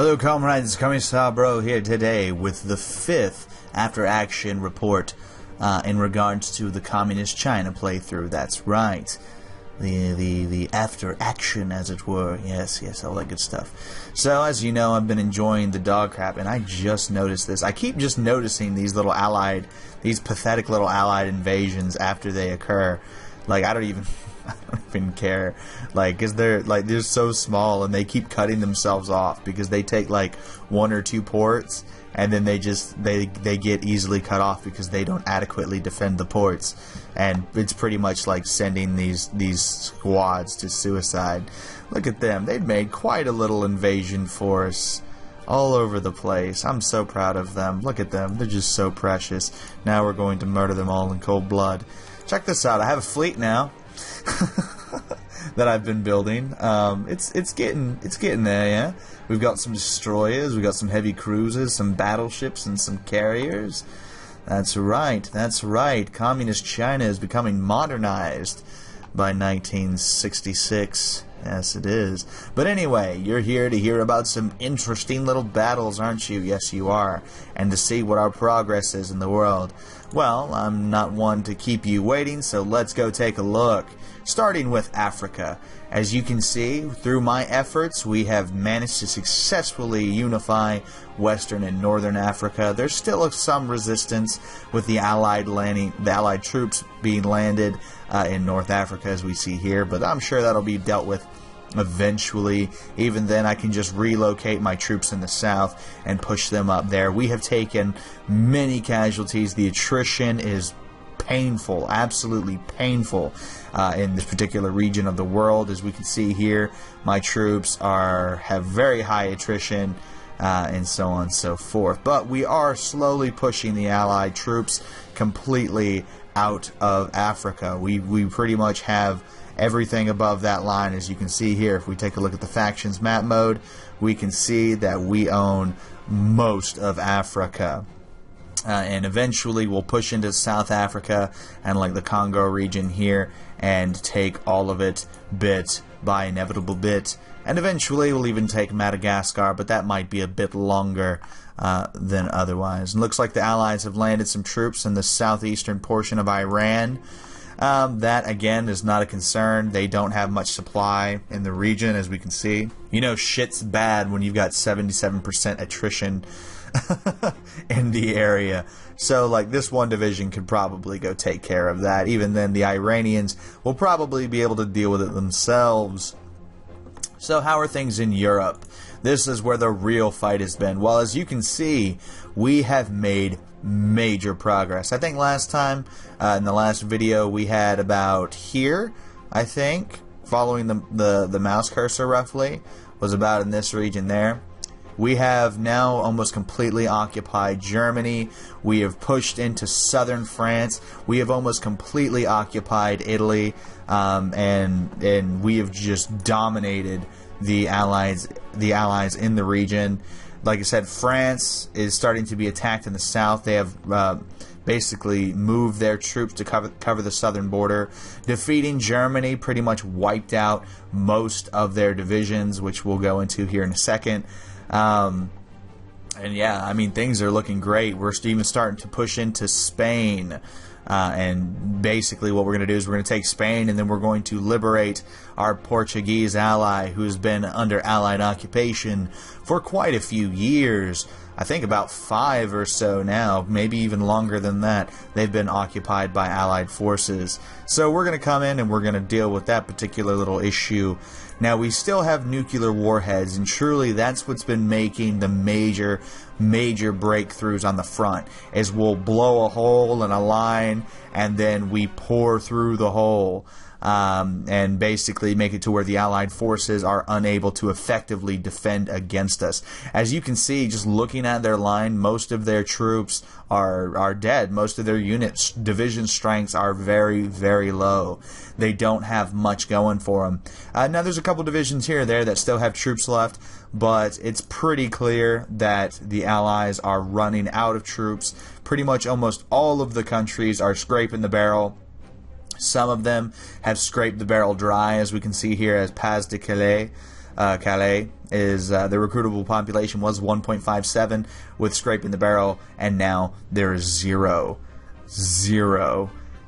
Hello comrades, Commissar Bro here today with the 5th after-action report in regards to the Communist China playthrough. That's right. The after-action, as it were. Yes, all that good stuff. So, as you know, I've been enjoying the dog crap, and I just noticed this. I keep just noticing these pathetic little allied invasions after they occur. Like, I don't even care, like, cause they're so small and they keep cutting themselves off because they take like 1 or 2 ports and then they get easily cut off because they don't adequately defend the ports, and it's pretty much like sending these squads to suicide. Look at them, they've made quite a little invasion force all over the place. I'm so proud of them. Look at them, they're just so precious. Now we're going to murder them all in cold blood. Check this out, I have a fleet now that I've been building. It's getting there, yeah. We've got some destroyers, we've got some heavy cruisers, some battleships, and some carriers. That's right. Communist China is becoming modernized by 1966. Yes, it is. But anyway, you're here to hear about some interesting little battles, aren't you? Yes, you are. And to see what our progress is in the world. Well, I'm not one to keep you waiting, so let's go take a look. Starting with Africa. As you can see, through my efforts, we have managed to successfully unify Western and Northern Africa. There's still some resistance with the Allied troops being landed in North Africa, as we see here, but I'm sure that'll be dealt with eventually. Even then, I can just relocate my troops in the south and push them up there. We have taken many casualties. The attrition is painful, absolutely painful in this particular region of the world. As we can see here, my troops have very high attrition and so on and so forth. But we are slowly pushing the Allied troops completely out of Africa. We pretty much have everything above that line. As you can see here, if we take a look at the factions map mode, we can see that we own most of Africa. And eventually we'll push into South Africa and like the Congo region here and take all of it bit by inevitable bit. And eventually we'll even take Madagascar, but that might be a bit longer than otherwise. And looks like the Allies have landed some troops in the southeastern portion of Iran. That, again, is not a concern. They don't have much supply in the region, as we can see. You know, shit's bad when you've got 77% attrition in the area. So, like, this one division could probably go take care of that. Even then, the Iranians will probably be able to deal with it themselves. So, how are things in Europe? This is where the real fight has been. Well, as you can see, we have made major progress. I think last time, in the last video, we had about here, I think, following the mouse cursor roughly, was about in this region there. We have now almost completely occupied Germany. We have pushed into southern France. We have almost completely occupied Italy, and we have just dominated the Allies in the region. Like I said, France is starting to be attacked in the south. They have basically moved their troops to cover the southern border. Defeating Germany pretty much wiped out most of their divisions, which we'll go into here in a second. And yeah, I mean, things are looking great. We're even starting to push into Spain. And basically what we're going to do is we're going to take Spain, and then we're going to liberate our Portuguese ally, who's been under Allied occupation for quite a few years. I think about 5 or so now, maybe even longer than that. They've been occupied by Allied forces. So we're going to come in and we're going to deal with that particular little issue. Now, we still have nuclear warheads, and truly that's what's been making the major breakthroughs on the front, is we'll blow a hole in a line and then we pour through the hole. And basically make it to where the Allied forces are unable to effectively defend against us. As you can see, just looking at their line, most of their troops are dead. Most of their units, division strengths are very, very low. They don't have much going for them. Now, there's a couple divisions here or there that still have troops left, but it's pretty clear that the Allies are running out of troops. Pretty much almost all of the countries are scraping the barrel. Some of them have scraped the barrel dry, as we can see here as Pas de Calais. Calais, is the recruitable population was 1.57 with Scraping the Barrel, and now there is 0.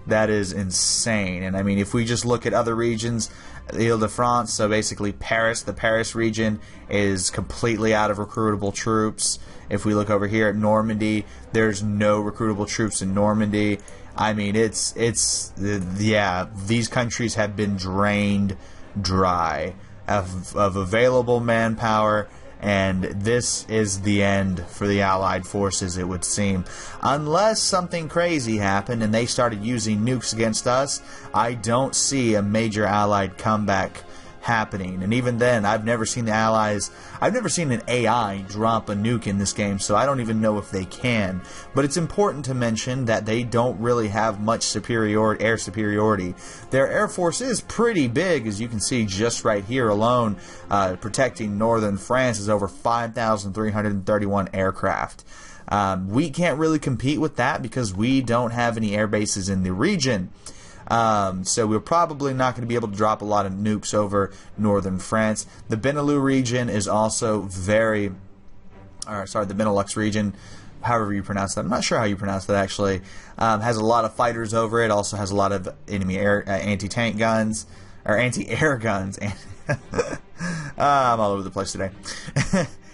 That is insane. And I mean, if we just look at other regions, Ile-de-France, so basically Paris, the Paris region is completely out of recruitable troops. If we look over here at Normandy, there's no recruitable troops in Normandy. I mean, yeah, these countries have been drained dry of available manpower, and this is the end for the Allied forces, it would seem. Unless something crazy happened and they started using nukes against us, I don't see a major Allied comeback happening. And even then, I've never seen the Allies, I've never seen an AI drop a nuke in this game, so I don't even know if they can. But it's important to mention that they don't really have much air superiority. Their air force is pretty big, as you can see just right here alone. Protecting northern France is over 5,331 aircraft. We can't really compete with that because we don't have any air bases in the region. So we're probably not going to be able to drop a lot of nukes over northern France. The Benelux region is also the Benelux region, however you pronounce that. I'm not sure how you pronounce that actually. Has a lot of fighters over it. Also has a lot of enemy anti-tank guns, or anti-air guns. I'm all over the place today.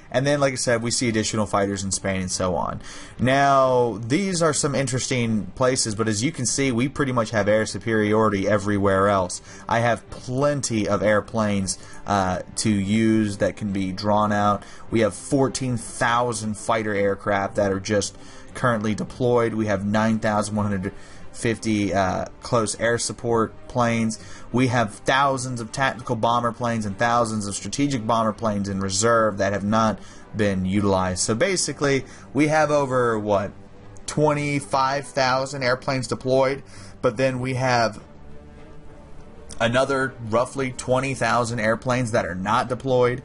And then, like I said, we see additional fighters in Spain and so on. Now, these are some interesting places, but as you can see, we pretty much have air superiority everywhere else. I have plenty of airplanes to use that can be drawn out. We have 14,000 fighter aircraft that are just currently deployed. We have 9,150 close air support planes. We have thousands of tactical bomber planes and thousands of strategic bomber planes in reserve that have not been utilized. So basically, we have over, 25,000 airplanes deployed, but then we have another roughly 20,000 airplanes that are not deployed.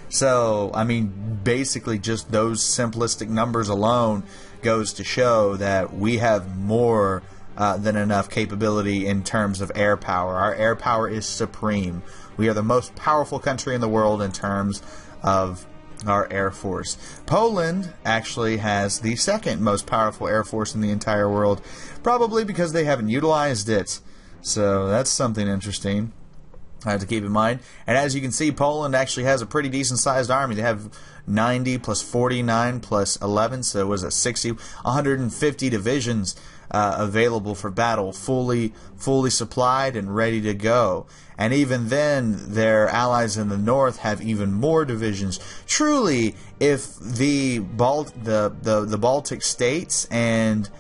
So, I mean, basically just those simplistic numbers alone goes to show that we have more than enough capability in terms of air power. Our air power is supreme. We are the most powerful country in the world in terms of our air force. Poland actually has the second most powerful air force in the entire world, probably because they haven't utilized it. So that's something interesting I have to keep in mind. And as you can see, Poland actually has a pretty decent sized army. They have 90 plus 49 plus 11, so it was a 60, 150 divisions available for battle, fully supplied and ready to go. And even then, their allies in the north have even more divisions. Truly, if the Baltic states and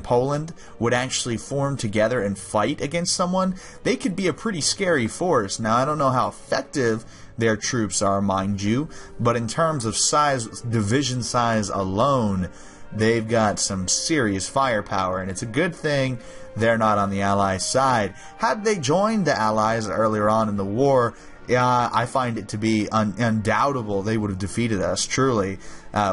Poland would actually form together and fight against someone, they could be a pretty scary force. Now, I don't know how effective their troops are, mind you, but in terms of size, division size alone, they've got some serious firepower, and it's a good thing they're not on the Allies' side. Had they joined the Allies earlier on in the war, I find it to be undoubtable they would have defeated us, truly,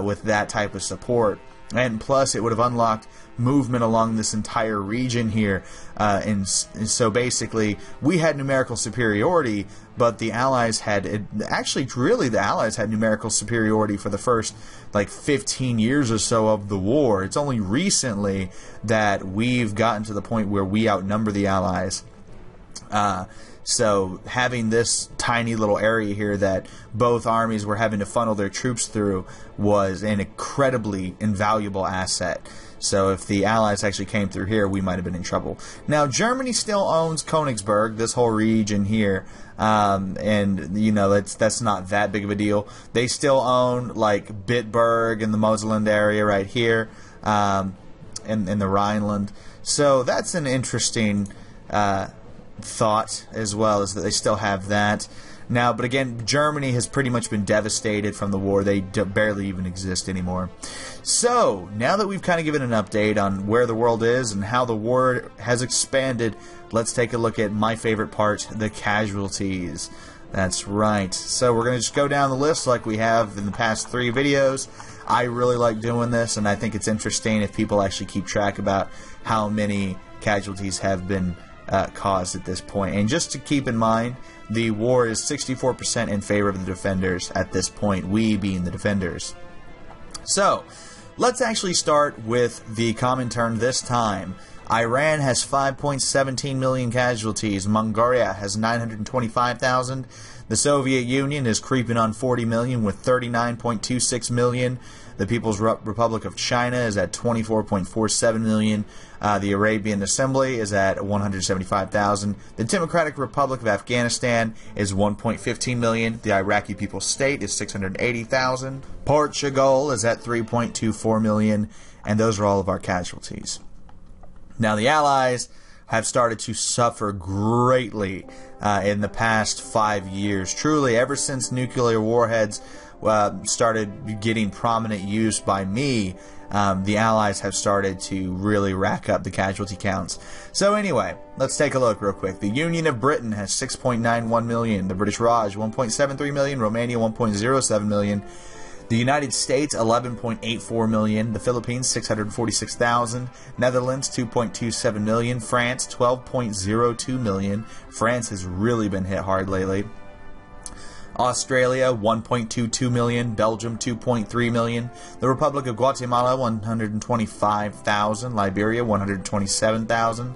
with that type of support. And plus, it would have unlocked movement along this entire region here. And so basically, we had numerical superiority, but the Allies had... Actually, really, the Allies had numerical superiority for the first, 15 years or so of the war. It's only recently that we've gotten to the point where we outnumber the Allies. So having this tiny little area here that both armies were having to funnel their troops through was an incredibly invaluable asset. So if the Allies actually came through here, we might have been in trouble. Now, Germany still owns Königsberg, this whole region here, and you know that's not that big of a deal. They still own Bitburg and the Moselland area right here, in the Rhineland. So that's an interesting thought, as well, as that they still have that. Now, but again, Germany has pretty much been devastated from the war. They barely even exist anymore. So, now that we've kind of given an update on where the world is and how the war has expanded, let's take a look at my favorite part, the casualties. That's right. So we're going to just go down the list like we have in the past 3 videos. I really like doing this, and I think it's interesting if people actually keep track about how many casualties have been cause at this point. And just to keep in mind, the war is 64% in favor of the defenders at this point, we being the defenders. So, let's actually start with the Comintern this time. Iran has 5.17 million casualties. Mongolia has 925,000. The Soviet Union is creeping on 40 million with 39.26 million. The People's Republic of China is at 24.47 million. The Arabian Assembly is at 175,000. The Democratic Republic of Afghanistan is 1.15 million. The Iraqi People's State is 680,000. Portugal is at 3.24 million. And those are all of our casualties. Now, the Allies have started to suffer greatly in the past 5 years. Truly, ever since nuclear warheads started getting prominent use by me, the Allies have started to really rack up the casualty counts. So anyway, let's take a look real quick. The Union of Britain has 6.91 million. The British Raj, 1.73 million. Romania, 1.07 million. The United States, 11.84 million. The Philippines, 646,000. Netherlands, 2.27 million. France, 12.02 million. France has really been hit hard lately. Australia, 1.22 million. Belgium, 2.3 million. The Republic of Guatemala, 125,000. Liberia, 127,000.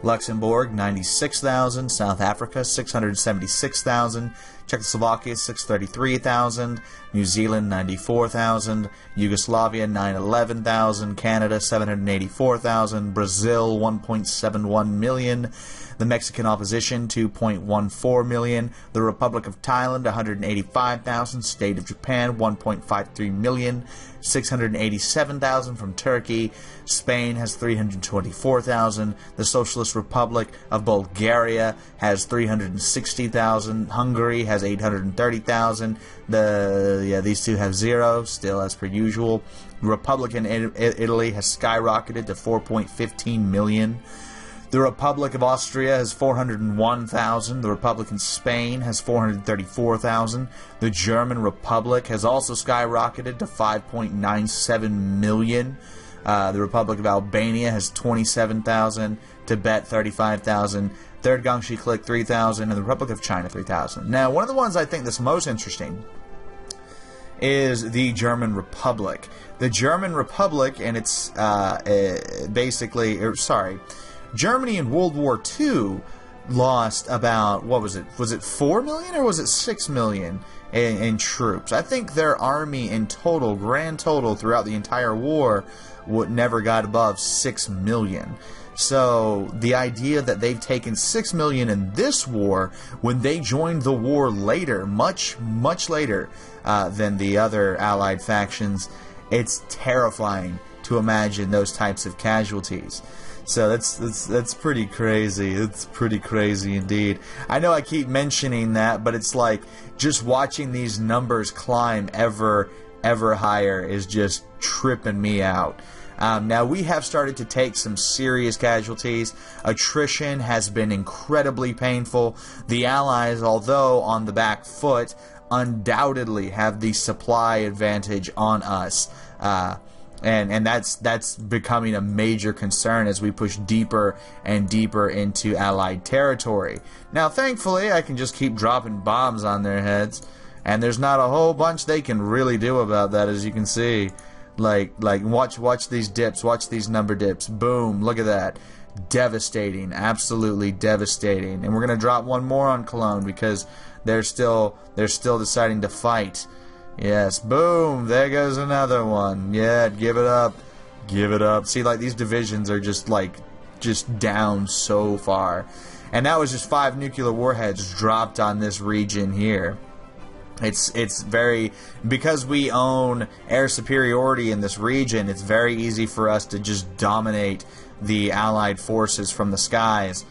Luxembourg, 96,000. South Africa, 676,000. Czechoslovakia, 633,000. New Zealand, 94,000. Yugoslavia, 911,000. Canada, 784,000. Brazil, 1.71 million. The Mexican opposition, 2.14 million. The Republic of Thailand, 185,000. State of Japan, 1.53 million. 687,000 from Turkey. Spain has 324,000. The Socialist Republic of Bulgaria has 360,000. Hungary has 830,000. These two have 0, still as per usual. Republican Italy has skyrocketed to 4.15 million. The Republic of Austria has 401,000. The Republic of Spain has 434,000. The German Republic has also skyrocketed to 5.97 million. The Republic of Albania has 27,000. Tibet, 35,000. Third Gangxi Click, 3,000. And the Republic of China, 3,000. Now, one of the ones I think that's most interesting is the German Republic. The German Republic, and it's Germany in World War II lost about, what was it? Was it 4 million or was it 6 million in troops? I think their army in total, grand total throughout the entire war, never got above 6 million. So the idea that they've taken 6 million in this war when they joined the war later, much, much later than the other Allied factions, it's terrifying to imagine those types of casualties. So that's pretty crazy. It's pretty crazy indeed. I know I keep mentioning that, but it's like just watching these numbers climb ever higher is just tripping me out. Now, we have started to take some serious casualties. Attrition has been incredibly painful. The Allies, although on the back foot, undoubtedly have the supply advantage on us. And that's becoming a major concern as we push deeper and deeper into Allied territory. Now, thankfully, I can just keep dropping bombs on their heads, and there's not a whole bunch they can really do about that, as you can see. Like watch these dips, watch these number dips. Boom, look at that. Devastating, absolutely devastating. And we're gonna drop one more on Cologne because they're still deciding to fight. Yes, boom, there goes another one. Yeah, give it up. Give it up. See, like, these divisions are just down so far. And that was just 5 nuclear warheads dropped on this region here. It's very, because we own air superiority in this region, it's very easy for us to just dominate the Allied forces from the skies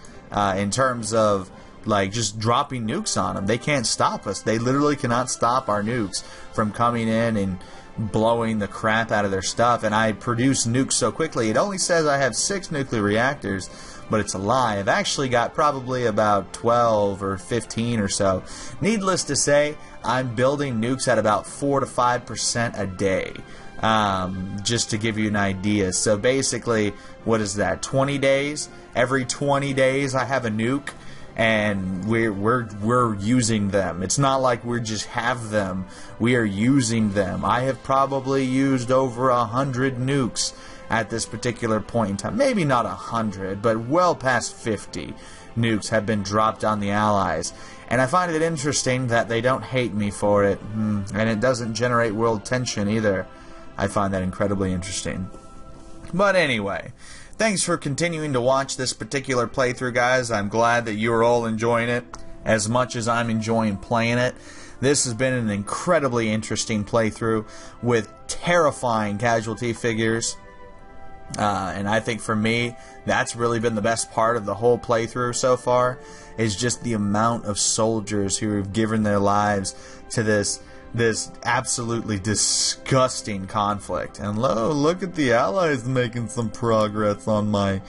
in terms of, like, just dropping nukes on them. They can't stop us. They literally cannot stop our nukes from coming in and blowing the crap out of their stuff. And I produce nukes so quickly. It only says I have 6 nuclear reactors, but it's a lie. I've actually got probably about 12 or 15 or so. Needless to say, I'm building nukes at about 4 to 5% a day. just to give you an idea. So basically, what is that? 20 days? Every 20 days, I have a nuke, and we're using them. It's not like we just have them. We are using them. I have probably used over 100 nukes at this particular point in time. Maybe not 100, but well past 50 nukes have been dropped on the Allies. And I find it interesting that they don't hate me for it, and it doesn't generate world tension either. I find that incredibly interesting. But anyway, thanks for continuing to watch this particular playthrough, guys. I'm glad that you're all enjoying it as much as I'm enjoying playing it. This has been an incredibly interesting playthrough with terrifying casualty figures. And I think for me, that's really been the best part of the whole playthrough so far, is just the amount of soldiers who have given their lives to this absolutely disgusting conflict. And look at the Allies making some progress on my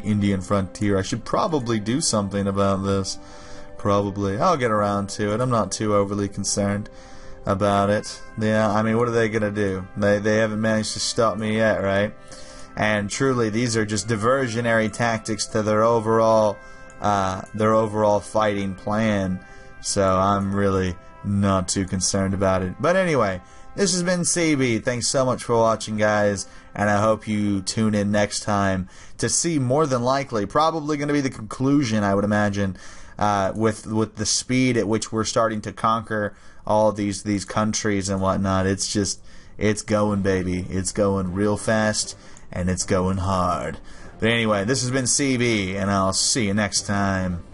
Indian frontier. I should probably do something about this. Probably. I'll get around to it. I'm not too overly concerned about it. Yeah, I mean, what are they gonna do? They haven't managed to stop me yet, right? And truly, these are just diversionary tactics to their overall fighting plan. So I'm really not too concerned about it. But anyway, this has been CB. Thanks so much for watching, guys, and I hope you tune in next time to see, more than likely, probably going to be the conclusion, I would imagine, with the speed at which we're starting to conquer all these countries and whatnot. It's going, baby. It's going real fast, and it's going hard. But anyway, this has been CB, and I'll see you next time.